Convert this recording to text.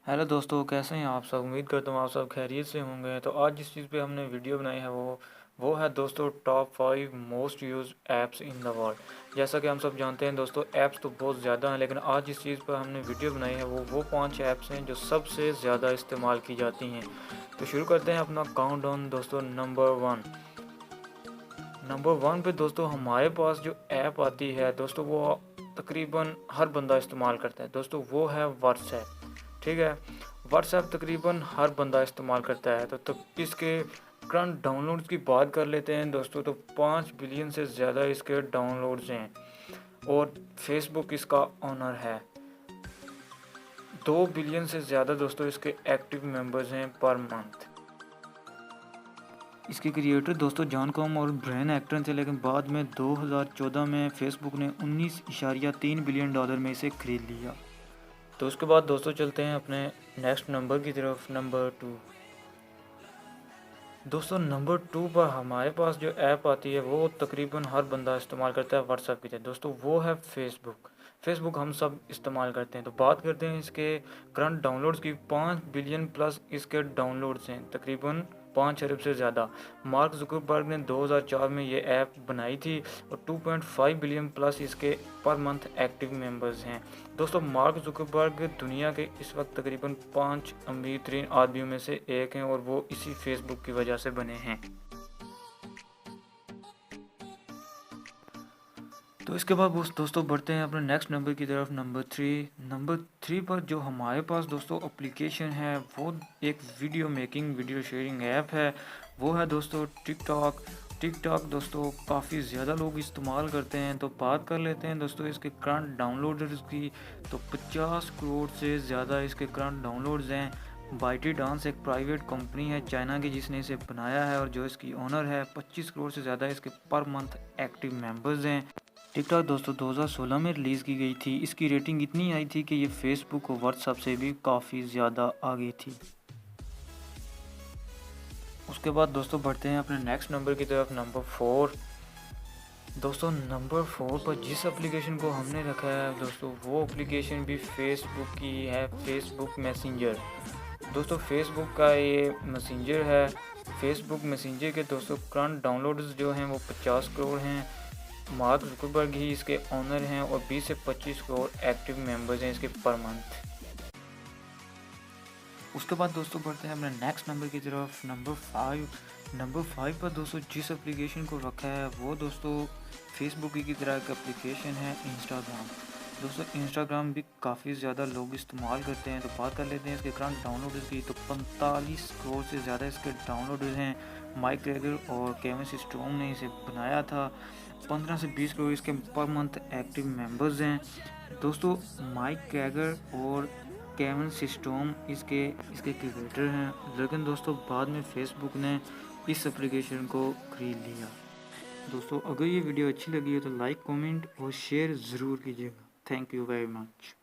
Hello दोस्तों, कैसे हैं आप सब। उम्मीद करता हूँ आप सब खैरियत से होंगे। तो आज जिस चीज़ पे हमने वीडियो बनाई है वो है दोस्तों top 5 most use apps in the world. जैसा कि हम सब जानते हैं दोस्तों, ऐप्स तो बहुत ज़्यादा हैं, लेकिन आज जिस चीज़ पर हमने वीडियो बनाई है वो 5 ऐप्स हैं जो सबसे ज़्यादा इस्तेमाल की जाती हैं। तो शुरू करते हैं अपना काउंटडाउन दोस्तों। नंबर 1 पे दोस्तों हमारे पास जो ऐप आती है दोस्तों, वो तकरीबन हर बंदा इस्तेमाल करता है दोस्तों, वो है व्हाट्सएप। ठीक है, व्हाट्सएप तकरीबन हर बंदा इस्तेमाल करता है। तो इसके करंट डाउनलोड्स की बात कर लेते हैं दोस्तों, तो 5 बिलियन से ज़्यादा इसके डाउनलोड्स हैं और फेसबुक इसका ऑनर है। 2 बिलियन से ज़्यादा दोस्तों इसके एक्टिव मेंबर्स हैं पर मंथ। इसके क्रिएटर दोस्तों जॉन कॉम और ब्रेन एक्टर थे, लेकिन बाद में 2014 में फेसबुक ने 19.3 बिलियन डॉलर में इसे खरीद लिया। तो उसके बाद दोस्तों चलते हैं अपने नेक्स्ट नंबर की तरफ, नंबर 2। दोस्तों नंबर 2 पर हमारे पास जो ऐप आती है वो तकरीबन हर बंदा इस्तेमाल करता है व्हाट्सएप की तरह दोस्तों, वो है फेसबुक हम सब इस्तेमाल करते हैं। तो बात करते हैं इसके करंट डाउनलोड्स की। 5 बिलियन प्लस इसके डाउनलोड्स हैं, तकरीबन 5 अरब से ज़्यादा। मार्क जुकरबर्ग ने 2004 में ये ऐप बनाई थी और 2.5 बिलियन प्लस इसके पर मंथ एक्टिव मेंबर्स हैं दोस्तों। मार्क जुकरबर्ग दुनिया के इस वक्त तकरीबन 5 अमीर तरीन आदमियों में से एक हैं और वो इसी फेसबुक की वजह से बने हैं। तो इसके बाद दोस्तों बढ़ते हैं अपने नेक्स्ट नंबर की तरफ, नंबर 3 पर जो हमारे पास दोस्तों एप्लीकेशन है वो एक वीडियो शेयरिंग ऐप है, वो है दोस्तों टिकटॉक दोस्तों काफ़ी ज़्यादा लोग इस्तेमाल करते हैं। तो बात कर लेते हैं दोस्तों इसके करंट डाउनलोडर्स की। तो 50 करोड़ से ज़्यादा इसके करंट डाउनलोड्स हैं। बाइटी डांस एक प्राइवेट कंपनी है चाइना की जिसने इसे बनाया है और जो इसकी ओनर है। 25 करोड़ से ज़्यादा इसके पर मंथ एक्टिव मेंबर्स हैं। टिकटॉक दोस्तों 2016 में रिलीज़ की गई थी। इसकी रेटिंग इतनी आई थी कि ये फेसबुक और व्हाट्सएप से भी काफ़ी ज़्यादा आगे थी। उसके बाद दोस्तों बढ़ते हैं अपने नेक्स्ट नंबर की तरफ, नंबर 4। दोस्तों नंबर 4 पर जिस एप्लीकेशन को हमने रखा है दोस्तों, वो एप्लीकेशन भी फेसबुक की है, फेसबुक मैसेंजर। दोस्तों फेसबुक का ये मैसेंजर है। फेसबुक मैसेंजर के दोस्तों करंट डाउनलोड्स जो हैं वो 50 करोड़ हैं। मार्क जुकरबर्ग ही इसके ऑनर हैं और 20 से 25 करोड़ एक्टिव मेंबर्स हैं इसके पर मंथ। उसके बाद दोस्तों बढ़ते हैं अपने नेक्स्ट नंबर की तरफ, नंबर 5 पर दोस्तों जिस एप्लीकेशन को रखा है वो दोस्तों फेसबुक की तरह एक एप्लीकेशन है, इंस्टाग्राम। दोस्तों इंस्टाग्राम भी काफ़ी ज़्यादा लोग इस्तेमाल करते हैं। तो बात कर लेते हैं इसके करंट डाउनलोडर्स की। तो 45 करोड़ से ज़्यादा इसके डाउनलोडर्स हैं। माइक ग्रेगर और केविन सिस्टोम ने इसे बनाया था। 15 से 20 करोड़ इसके पर मंथ एक्टिव मेंबर्स हैं दोस्तों। माइक ग्रेगर और केविन सिस्टोम इसके क्रिएटर हैं, लेकिन दोस्तों बाद में फेसबुक ने इस एप्लीकेशन को खरीद लिया। दोस्तों अगर ये वीडियो अच्छी लगी है तो लाइक, कमेंट और शेयर ज़रूर कीजिएगा। Thank you very much.